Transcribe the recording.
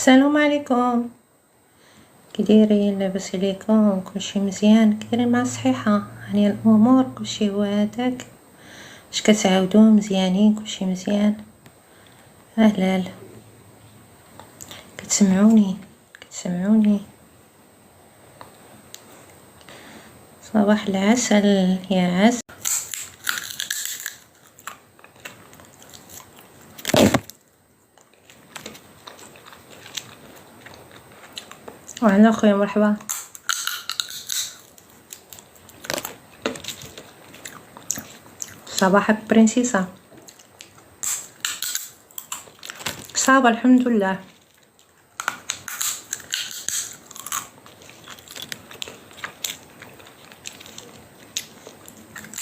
السلام عليكم. كي دايرين؟ لاباس عليكم؟ كلشي مزيان؟ كي دايرين مع الصحيحه؟ هاني الامور كلشي هو هذاك؟ اش كتعاودوا؟ مزيانين؟ كلشي مزيان؟ اهلا، كتسمعوني؟ صباح العسل يا عسل. وعلى خويا مرحبا. صباحك برنسيسة. صابة الحمد لله.